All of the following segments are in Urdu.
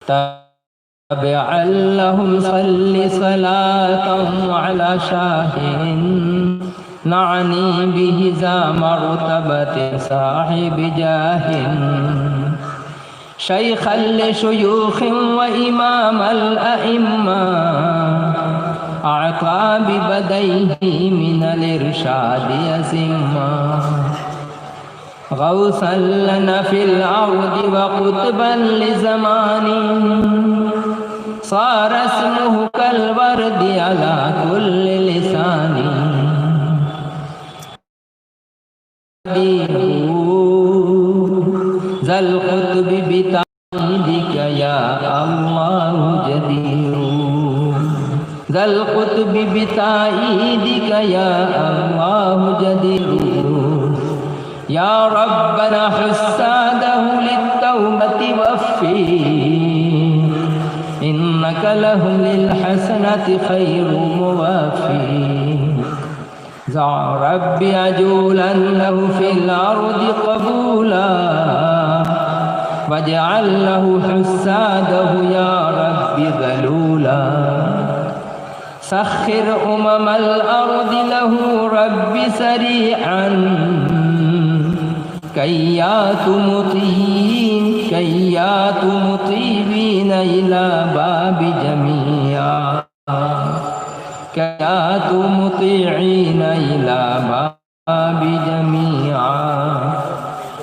تابعا لهم صل صلاة على شاهين نعني به ذا مرتبة صاحب جاه شيخا لشيوخ وإمام الأئمة أعطى ببديه من الإرشاد يزما غوثا لنا في الأرض وقطبا لزمان صار اسمه كالورد على كل لسان ذا القطب بتعيدك يا الله جدير ذا القطب بتعيدك يا الله جدير يا ربنا حساده للتوبة وفي إنك لهم للحسنة خير موافي يا رب عجولا له في الأرض قبولا واجعل له حساده يا رب ذلولا سخر الأرض له رب سريعا كيات مطيبين إلى باب جميعا كيات مطيعين إلى باب جميعا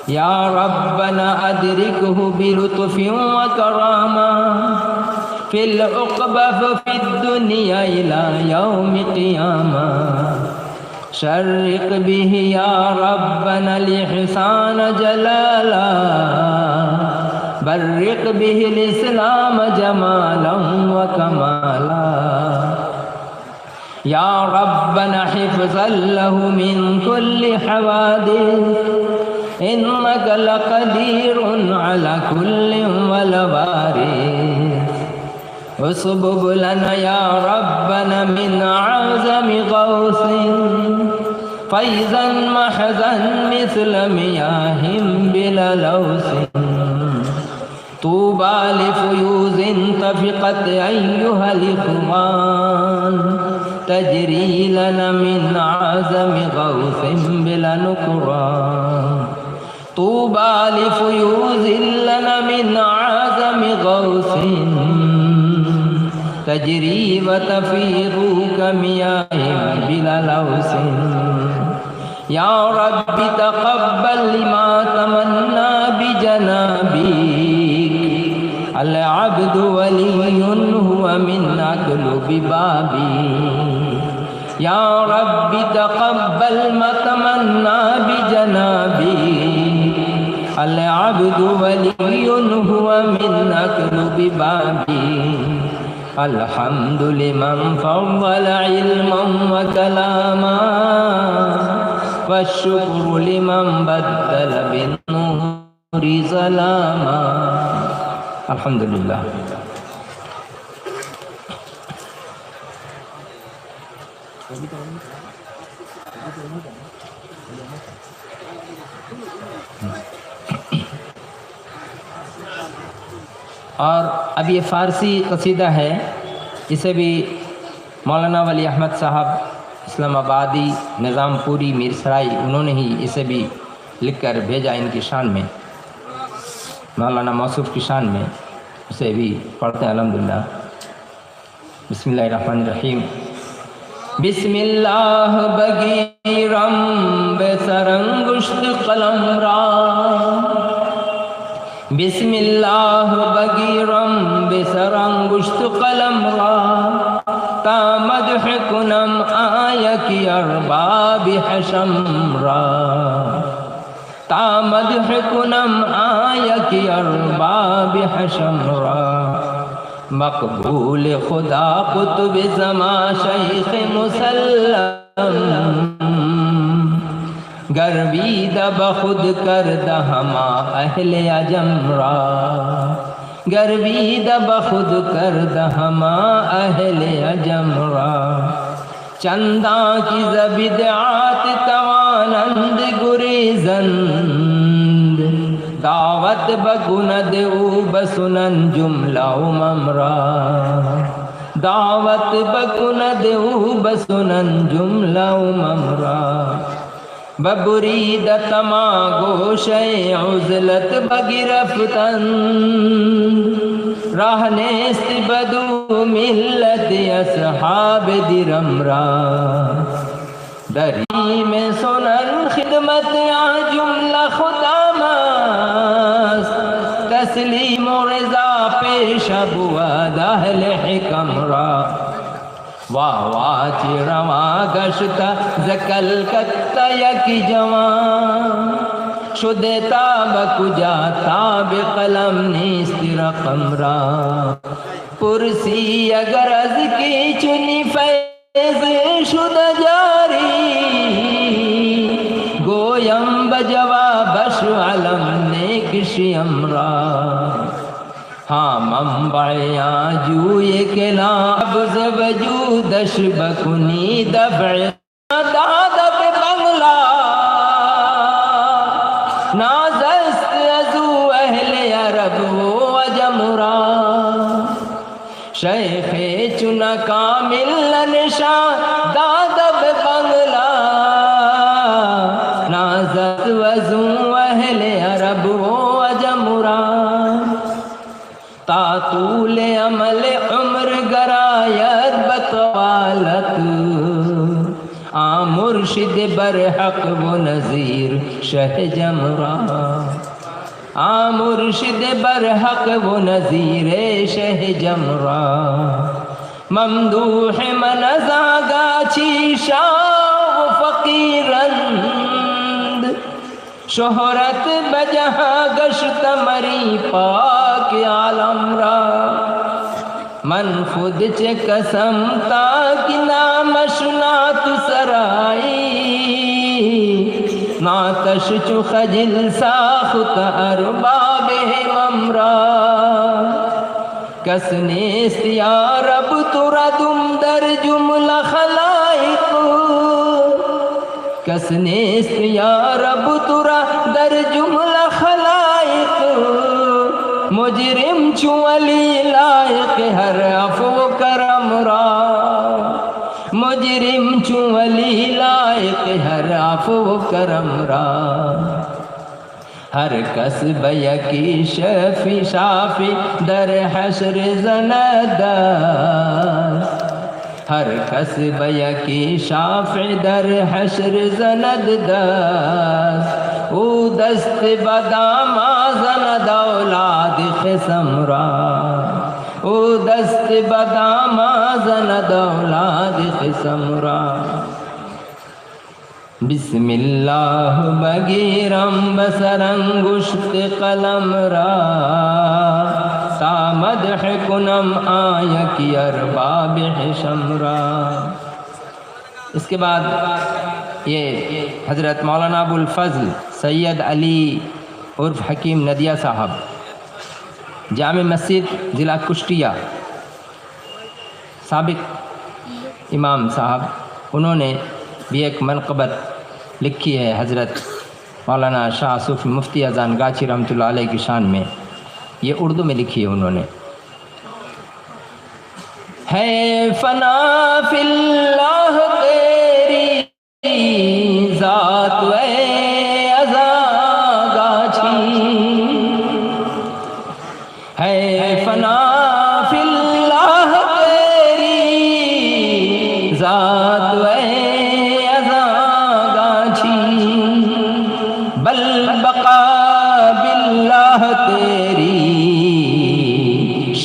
يا ربنا أدركه بلطف وكرامة في العقبة في الدنيا إلى يوم قيامة شرق به يا ربنا الإحسان جلالا برق به الإسلام جمالا وكمالا يا ربنا حفظا له من كل حوادث إنك لقدير على كل والوارث اصبب لنا يا ربنا من أعظم غوث فيضا محزا مثل مياه بلا لوث طوبى لفيوز طفقت أيها الإخوان تجري لنا من أعظم غوث بلا نكران طوبى لفيوز لنا من أعظم غوث تجري وتفيض كمياه بلا لوث يا رب تقبل ما تمنى بجنابك العبد ولي هو من أقلب بابي يا رب تقبل ما تمنى بجنابك العبد ولي هو من أقلب بابي الحمد لمن فضل علما وكلاما والشكر لمن بدل بالنور ظلاما الحمد لله اور اب یہ فارسی قصیدہ ہے، اسے بھی مولانا ولی احمد صاحب اسلام آبادی نظام پوری میرسرائی انہوں نے ہی اسے بھی لکھ کر بھیجا ان کی شان میں، مولانا موصوف کی شان میں، اسے بھی پڑھتے ہیں الحمدللہ۔ بسم اللہ الرحمن الرحیم۔ بسم اللہ بگیرم بے سرانگشت قلم را، بسم اللہ بگیرم بے سرانگشت قلم را، تا مدح کنم آیکی ارباب حشم را، تا مدح کنم آیکی ارباب حشم را، مقبول خدا قطب زمان شیخ مسلم، گرویدہ بخود کردہ ہما اہل عجم را، گرویدہ بخود کردہ ہما اہل عجم را، چنداں کی بدعات توانند گریزند، دعوت بکند او بسنن جملہ امرا، دعوت بکند او بسنن جملہ امرا، ببرید تما گوشے عزلت بگرفتن، راہ نیست بدو ملت اصحاب درم را، دری میں سنن خدمت جملہ خدام است، تسلیم و رضا پیش بود اہل حکم را، واہ واہ چی رواں گشتا زکل کتا یک جوان، شده تاب کجا تاب قلم نیست رقم را، پرسی اگر از کی چنی فیض شده جاری، گویم بجوابش علم نیک شیم را، ہاں منبع جوئے کے لابز وجودش بکنی دفع دادب بنگلہ، نازست ازو اہل عرب و عجم را، شیخ چنا کامل نشان دادب بنگلہ، نازست ازو اہل عرب و عجم را، تا طول عمل عمر گرایت بطوالت، مرشد برحق و نظیر شہ جمرا، مرشد برحق و نظیر شہ جمرا، ممدوح من زاگاچی شاہ فقیرند، شہرت بجہاں گشت مری پاک عالم را، من خود چه قسم تاک نامش نات سرائی، ناتش چو خجل ساخت ارباب ہمم را، کس نیست یا رب ترا دم در جملہ خلائق، کس نیست یا رب ترا در جملہ خلائق، مجرم چو علی لائق ہر عفو کرم را، مجرم چو علی لائق ہر عفو کرم را، ہر کس بیکی شفی شافی در حشر زند است، ہر کس بیکی شافی در حشر زند دست، او دست بدام زند اولاد خصم را، او دست بدام زند اولاد خصم را، بسم اللہ بگیرم بسر انگشت قلم را، تا مدح کنم آیا کی ارباب حشم را۔ اس کے بعد یہ حضرت مولانا ابو الفضل سید علی عرف حکیم ندیہ صاحب، جامع مسجد ضلع کشتیہ، سابق امام صاحب، انہوں نے بھی ایک منقبت لکھی ہے حضرت مولانا شاہ صوفی مفتی اذان گاچی رحمۃ اللہ علیہ کی شان میں، یہ اردو میں لکھی ہے انہوں نے۔ ہے فنا فی اللہ تیری ذات اے اذان گاچی، ہے فنا فی اللہ تیری ذات اے اذان گاچی، بل بقا باللہ تیری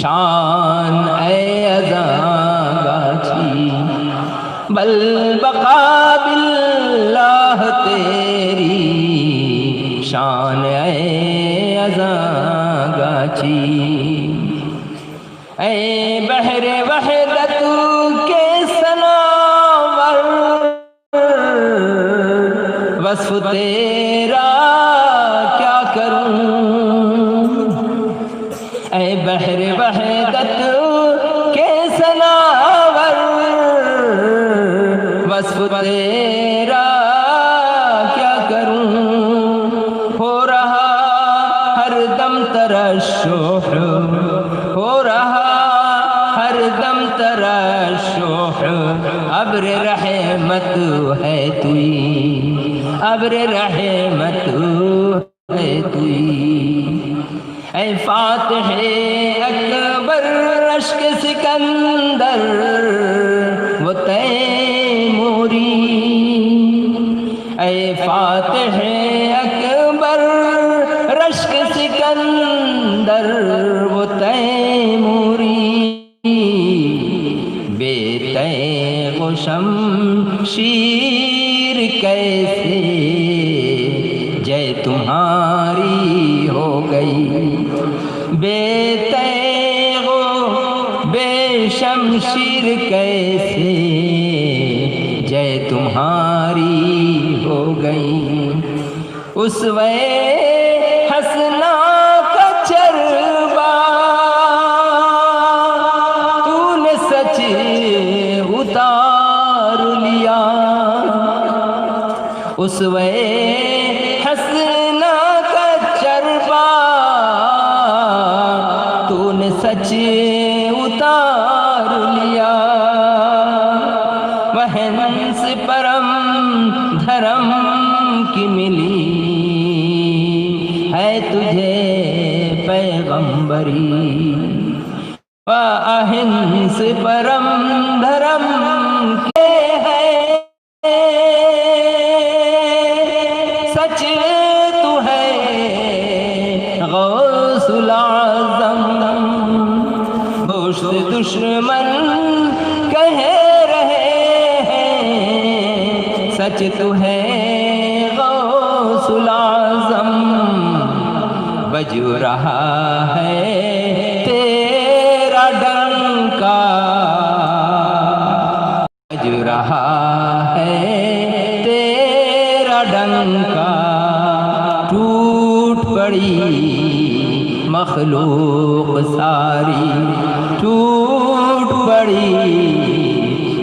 شان اے اذان گاچی، بل بقا باللہ تیری شان اے اذان گاچی، اے بحر وحدت کے سناور وصف تیرا کیا کروں، اے بحر وحدت کے سناور وصف تیرا کیا کروں، ہو رہا ابر رحمت ہے توئی، ابر رحمت ہے توئی، اے فاتح اکبر رشک سکندر وہ تیموری، اے فاتح اکبر رشک سکندر وہ تیموری، بے تیغ و شمشیر کیسے جے تمہاری ہو گئی، بے تیغ و بے شمشیر کیسے جے تمہاری ہو گئی، اسوہ حسنہ کا چربا تو نے سچ اتار لیا، اسوہ حسنہ کا چربا تو نے سچ اتار لیا، وہ ہنس پرم دھرم کی ملی ہے تجھے پیغمبری، اہنس پرم دھرم کے ہے سچ تو ہے غوث العظم، دوست دشمن کہہ رہے ہیں سچ تو ہے غوث العظم، بج رہا ہے تیرا ڈنکا، بج رہا ہے تیرا ڈنکا، ٹوٹ پڑی مخلوق ساری، ٹوٹ پڑی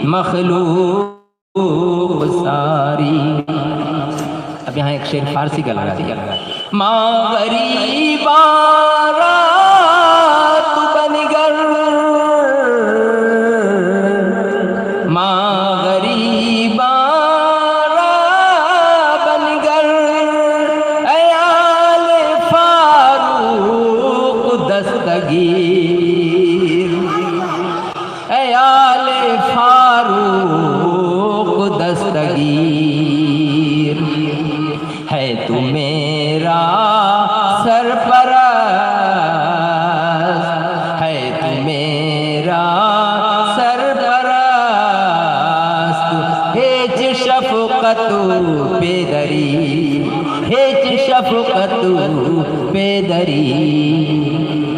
مخلوق ساری۔ اب یہاں ایک شعر فارسی کا لگا دیا، ماں غریبا رات بن گر، ماں غریبا رات بن گر، ایال فاروق دستگیر، ایال فاروق دستگیر، ہے تو میرا سرپرست، ہے تو میرا سرپرست، ہیچ شفقت پیدری، ہیچ شفقت پیدری،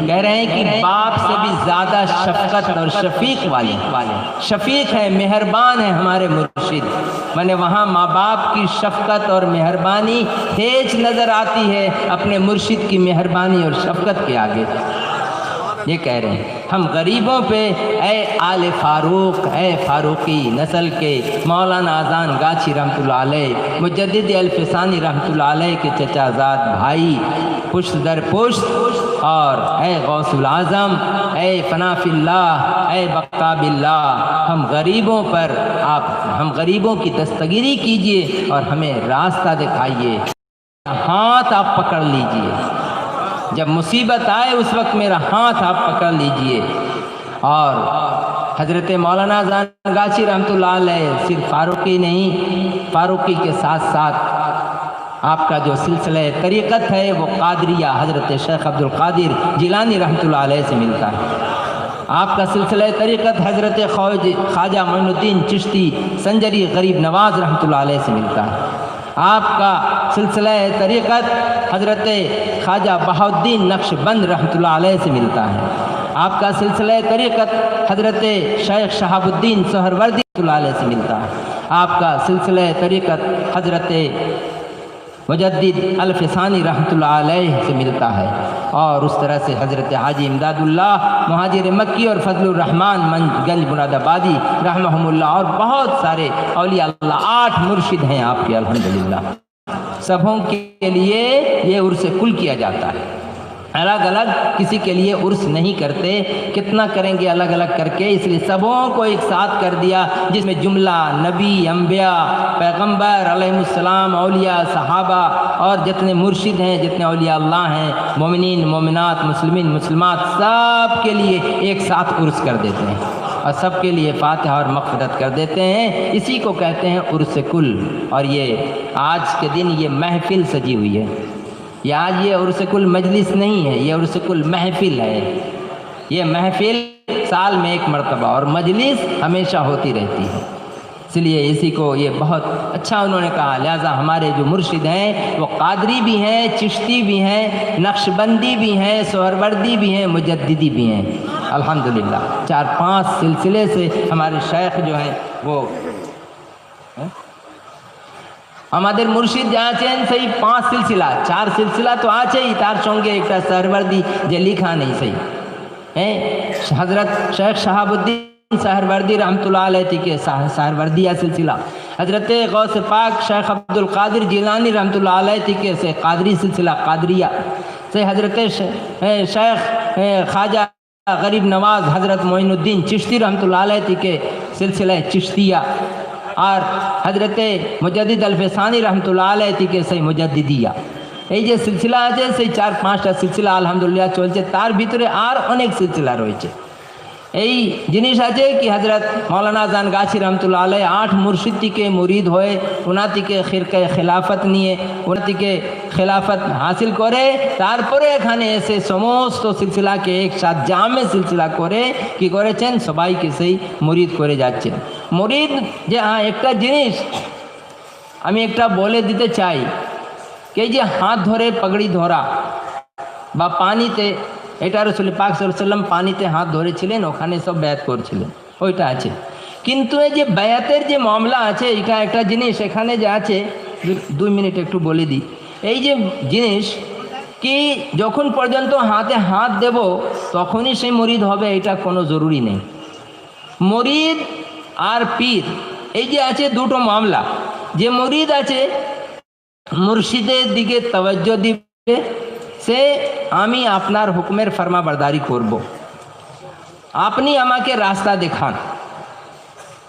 کہہ رہے ہیں کہ باپ سے بھی زیادہ شفقت اور شفیق والے، شفیق ہے، مہربان ہے ہمارے مرشد، میں نے وہاں ماں باپ کی شفقت اور مہربانی تیز نظر آتی ہے اپنے مرشد کی مہربانی اور شفقت کے آگے۔ یہ کہہ رہے ہیں ہم غریبوں پہ، اے آل فاروق، اے فاروقی نسل کے مولانا اذان گاچھی رحمۃ اللہ علیہ، مجدد الفسانی رحمۃ اللہ علیہ کے چچا زاد بھائی، پشت در پشت، اور اے غوث العظم، اے فنا فی اللہ، اے بقا باللہ، ہم غریبوں پر ہم غریبوں کی دستگیری کیجئے اور ہمیں راستہ دکھائیے، ہاتھ آپ پکڑ لیجئے، جب مصیبت آئے اس وقت میرا ہاتھ آپ پکڑ لیجئے۔ اور حضرت مولانا اذان گاچھی رحمۃ اللہ علیہ صرف فاروقی نہیں، فاروقی کے ساتھ ساتھ آپ کا جو سلسلہ طریقت ہے وہ قادریہ حضرت شیخ عبد القادر جیلانی رحمۃ اللہ علیہ سے ملتا ہے، آپ کا سلسلہ طریقت حضرت خواجہ معین الدین چشتی سنجری غریب نواز رحمۃ اللہ علیہ سے ملتا ہے، آپ کا سلسلہ طریقت حضرت خواجہ بہاؤالدین نقش بند رحمۃ اللہ علیہ سے ملتا ہے، آپ کا سلسلہ طریقت حضرت شیخ شہاب الدین سہروردی رحمۃ اللہ علیہ سے ملتا ہے، آپ کا سلسلہ طریقت حضرت مجدد الفسانی رحمۃ اللہ علیہ سے ملتا ہے، اور اس طرح سے حضرت حاجی امداد اللہ مہاجر مکی اور فضل الرحمن گنج مراد آبادی رحمہم اللہ، اور بہت سارے اولیاء اللہ، 8 مرشد ہیں آپ کے الحمدللہ، سبوں کے لیے یہ عرس کل کیا جاتا ہے۔ الگ الگ کسی کے لیے عرس نہیں کرتے، کتنا کریں گے الگ الگ کر کے، اس لیے سبوں کو ایک ساتھ کر دیا، جس میں جملہ نبی، انبیاء، پیغمبر علیہ السلام، اولیاء، صحابہ اور جتنے مرشد ہیں، جتنے اولیاء اللہ ہیں، مومنین، مومنات، مسلمین، مسلمات، سب کے لیے ایک ساتھ عرس کر دیتے ہیں اور سب کے لیے فاتحہ اور مغفرت کر دیتے ہیں۔ اسی کو کہتے ہیں عرس کل۔ اور یہ آج کے دن یہ محفل سجی ہوئی ہے، یہ آج یہ عرس کل مجلس نہیں ہے، یہ عرس کل محفل ہے۔ یہ محفل سال میں ایک مرتبہ اور مجلس ہمیشہ ہوتی رہتی ہے، اس لیے اسی کو یہ بہت اچھا انہوں نے کہا۔ لہٰذا ہمارے جو مرشد ہیں وہ قادری بھی ہیں، چشتی بھی ہیں، نقشبندی بھی ہیں، سہروردی بھی ہیں، مجددی بھی ہیں، الحمدللہ 4-5 سلسلے سے ہمارے شیخ جو ہیں وہ আমাদের মুর্শিদ যা আছেন সেই 5 সিলসিলা, 4 সিলসিলা তো আছেই, তার সঙ্গে একটা সহরবর্দী যে লিখা নেই সেই হ্যাঁ, হযরত শেখ শাহাবুদ্দিন সহরবর্দী রহমতুল্লাহ আলাইহি থেকে সহরবর্দিয়া সিলসিলা, হযরত গৌস পাক শেখ আব্দুল কাদির জিলানী রহমতুল্লাহ আলাইহি থেকে সে কাদরি সিলসিলা কাদরিয়া, সে হযরত শেখ খাজা গরিব নওয়াজ হযরত মঈনুদ্দিন চিশতি রহমতুল্লাহ আলাইহি থেকে সিলসিলা চিশতিয়া, আর হযরতে মুজাদ্দিদ আল-ফেসানি রহমতুল্লাহ আলাইহি থেকে সেই মুজাদ্দিদিয়া। এই যে সিলসিলা আছে সেই 4-5টা সিলসিলা আলহামদুলিল্লাহ চলছে, তার ভিতরে আর অনেক সিলসিলা রয়েছে। এই জিনিস আছে কি হযরত মৌলানা জানগাছি রহমতুল্লাহ আলাইহি 8 মুর্শিদ থেকে মুরিদ হয়ে ওনা থেকে খিরকা খিলাফত নিয়ে ওনা থেকে খিলাফত হাসিল করে তারপরে এখানে এসে সমস্ত সিলসিলাকে একসাথে জামে সিলসিলা করে কি করেছেন, সবাইকে সেই মুরিদ করে যাচ্ছেন। মুরিদ যে একটা জিনিস আমি একটা বলে দিতে চাই, কি যে হাত ধরে পাগড়ি ধরা বা পানিতে, এটা রাসূল পাক সাল্লাল্লাহু আলাইহি ওয়াসাল্লাম পানিতে হাত ধরেছিলেন, ওখানে সব বায়াত করছিলেন, ওইটা আছে। কিন্তু এই যে বায়াতের যে মামলা আছে, এটা একটা জিনিস এখানে যে আছে, 2 মিনিট একটু বলে দিই। এই যে জিনিস কি যখন পর্যন্ত হাতে হাত দেব তখনই সেই মুরিদ হবে, এটা কোনো জরুরি নেই। মুরিদ আর পীর এই যে আছে দুটো মামলা। যে মুরিদ আছে মুর্শিদের দিকে তওয়াজ্জো দিবে, সে আমি আপনার হুকুমের ফরমাবরদারি করব, আপনি আমাকে রাস্তা দেখান,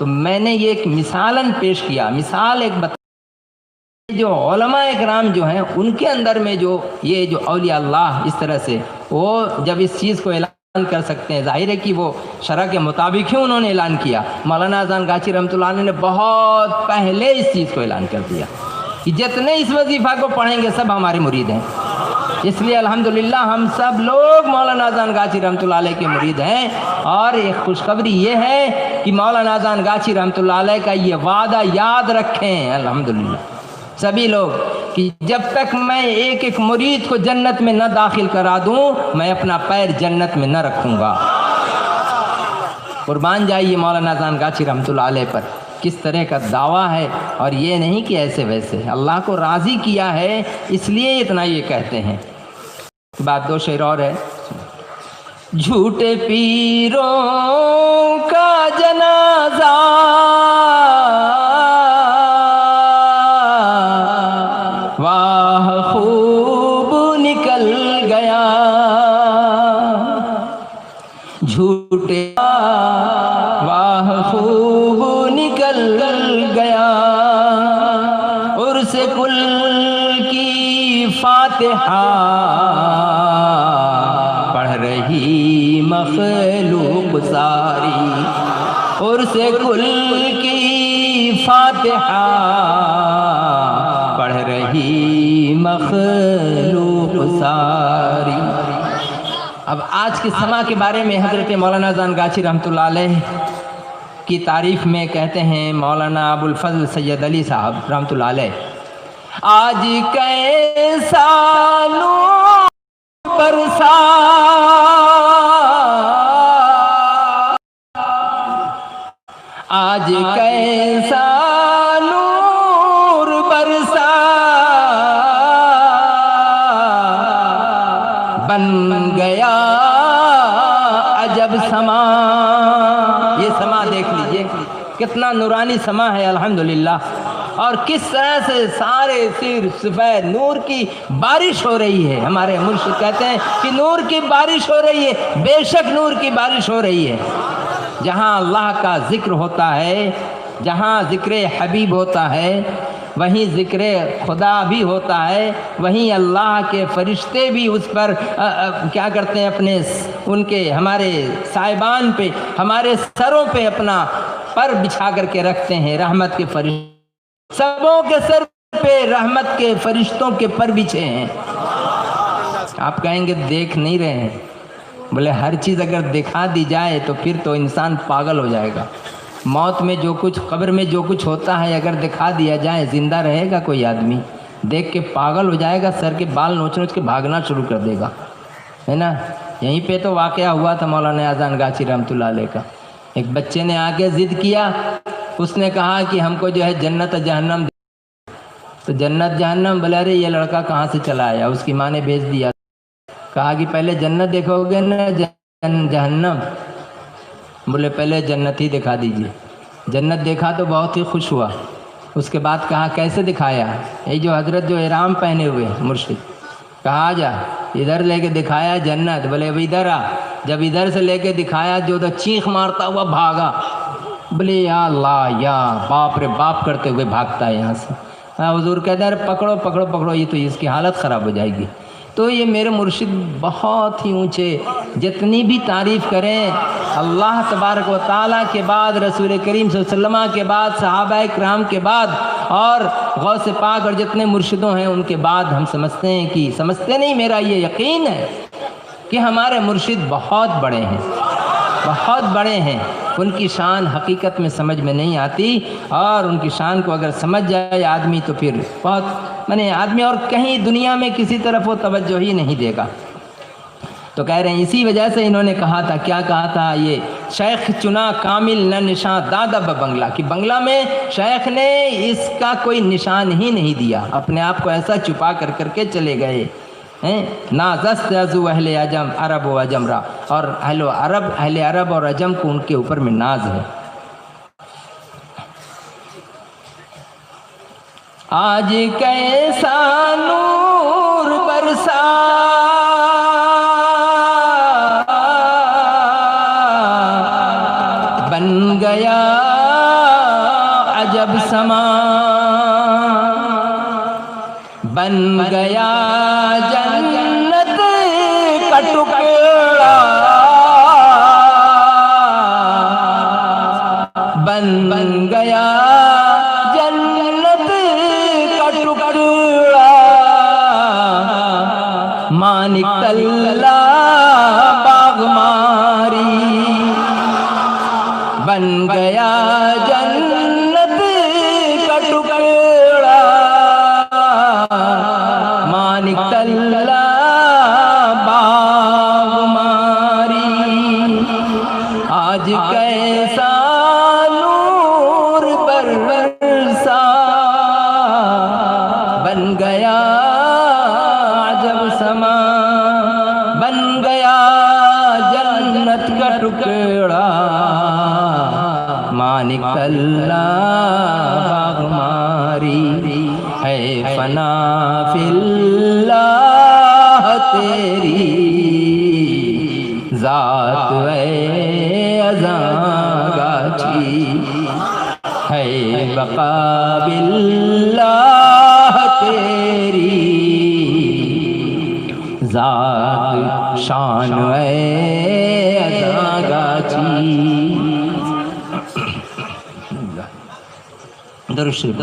تو میں نے یہ ایک مثالاً پیش کیا، مثال ایک بتا، جو علماء اکرام جو ہیں ان کے اندر میں جو یہ جو اولیاء اللہ اس طرح سے وہ جب اس چیز کو اعلان کر سکتے ہیں، ظاہر ہے کہ وہ شرع کے مطابق ہی انہوں نے اعلان کیا۔ مولانا اذان گاچی رحمۃ اللہ علیہ نے بہت پہلے اس چیز کو اعلان کر دیا کہ جتنے اس وظیفہ کو پڑھیں گے سب ہمارے مرید ہیں۔ اس لیے الحمدللہ ہم سب لوگ مولانا اذان گاچی رحمۃ اللہ علیہ کے مرید ہیں، اور ایک خوشخبری یہ ہے کہ مولانا اذان گاچی رحمۃ اللہ علیہ کا یہ وعدہ یاد رکھیں الحمدللہ سبھی لوگ، کہ جب تک میں ایک ایک مرید کو جنت میں نہ داخل کرا دوں میں اپنا پیر جنت میں نہ رکھوں گا۔ قربان جائیے مولانا اذان گاچی رحمۃ اللہ علیہ پر کس طرح کا دعویٰ ہے، اور یہ نہیں کہ ایسے ویسے، اللہ کو راضی کیا ہے اس لیے اتنا یہ کہتے ہیں۔ بات دو شعر اور ہے۔ جھوٹے پیروں کا جنازہ واہ خوب نکل گیا، جھوٹے واہ خوب نکل گیا، عرس کل کی فاتحہ پڑھ رہی مخلوق ساری، عرس کل کی فاتحہ پڑھ رہی مخلوق ساری۔ اب آج کے سما کے بارے میں حضرت مولانا اذان گاچی رحمۃ اللہ علیہ کی تعریف میں کہتے ہیں مولانا ابو الفضل سید علی صاحب رحمۃ اللہ علیہ، آج کیسا نور برسا آج کیسا نور برسا بن گیا عجب سما۔ یہ سما دیکھ لیجئے کتنا نورانی سما ہے الحمدللہ، اور کس طرح سے سارے سیر سفید نور کی بارش ہو رہی ہے۔ ہمارے مرشد کہتے ہیں کہ نور کی بارش ہو رہی ہے، بے شک نور کی بارش ہو رہی ہے۔ جہاں اللہ کا ذکر ہوتا ہے، جہاں ذکر حبیب ہوتا ہے، وہیں ذکر خدا بھی ہوتا ہے، وہیں اللہ کے فرشتے بھی اس پر کیا کرتے ہیں، اپنے ان کے ہمارے صاحبان پہ، ہمارے سروں پہ اپنا پر بچھا کر کے رکھتے ہیں۔ رحمت کے فرشتے سبوں کے سر پہ رحمت کے فرشتوں کے پر بچھے ہیں۔ آپ کہیں گے دیکھ نہیں رہے ہیں، بولے ہر چیز اگر دکھا دی جائے تو پھر تو انسان پاگل ہو جائے گا۔ موت میں جو کچھ، قبر میں جو کچھ ہوتا ہے اگر دکھا دیا جائے، زندہ رہے گا کوئی آدمی؟ دیکھ کے پاگل ہو جائے گا، سر کے بال نوچ نوچ کے بھاگنا شروع کر دے گا، ہے نا۔ یہیں پہ تو واقعہ ہوا تھا مولانا اذان گاچی رحمۃ اللہ علیہ کا۔ ایک بچے نے آ کے ضد کیا، اس نے کہا کہ ہم کو جو ہے جنت جہنم، تو جنت جہنم بولے ارے یہ لڑکا کہاں سے چلا آیا؟ اس کی ماں نے بھیج دیا، کہا کہ پہلے جنت دیکھو گے نا جہنم؟ بولے پہلے جنت ہی دکھا دیجئے۔ جنت دیکھا تو بہت ہی خوش ہوا، اس کے بعد کہا کیسے دکھایا؟ یہ جو حضرت جو احرام پہنے ہوئے مرشد، کہا آ جا ادھر لے کے دکھایا جنت، بولے اب ادھر آ۔ جب ادھر سے لے کے دکھایا جو تو چیخ مارتا ہوا بھاگا، بولے یا اللہ یا باپ رے باپ کرتے ہوئے بھاگتا ہے یہاں سے۔ حضور کہتے ہیں پکڑو پکڑو پکڑو، یہ تو اس کی حالت خراب ہو جائے گی۔ تو یہ میرے مرشد بہت ہی اونچے، جتنی بھی تعریف کریں اللہ تبارک و تعالیٰ کے بعد، رسول کریم صلی اللہ علیہ وسلم کے بعد، صحابہ کرام کے بعد، اور غوث پاک اور جتنے مرشدوں ہیں ان کے بعد، ہم سمجھتے ہیں کہ سمجھتے نہیں، میرا یہ یقین ہے کہ ہمارے مرشد بہت بڑے ہیں، بہت بڑے ہیں۔ ان کی شان حقیقت میں سمجھ میں نہیں آتی، اور ان کی شان کو اگر سمجھ جائے آدمی تو پھر بہت آدمی اور کہیں دنیا میں کسی طرف وہ توجہ ہی نہیں دے گا۔ تو کہہ رہے ہیں اسی وجہ سے انہوں نے کہا تھا، کیا کہا تھا؟ یہ شیخ چنا کامل نہ نشاں دادا بنگلہ، کہ بنگلہ میں شیخ نے اس کا کوئی نشان ہی نہیں دیا، اپنے آپ کو ایسا چھپا کر کر کے چلے گئے ہیں۔ نازست ازو اہل عجم عرب و عجم را، اور اہل عرب اور عجم کو ان کے اوپر میں ناز ہے۔ آج کیسا نور برسا بن گیا بن گیا جنت کا ٹکڑا بن گیا جنت کا ٹکڑا مانک تلا باغ ماری بن گیا جنت کا ٹکڑا مانک تلا باغ ماری آج کیسا نور برسا بن گیا عجب سما بن گیا جنت کا ٹکڑا مانک تلا باغ ماری ہے فنا فی اللہ تیری ذات ہے ازاں گاچھی ہے بقا باللہ تیری ذات شان ہے ازاں گاچھی درود شریف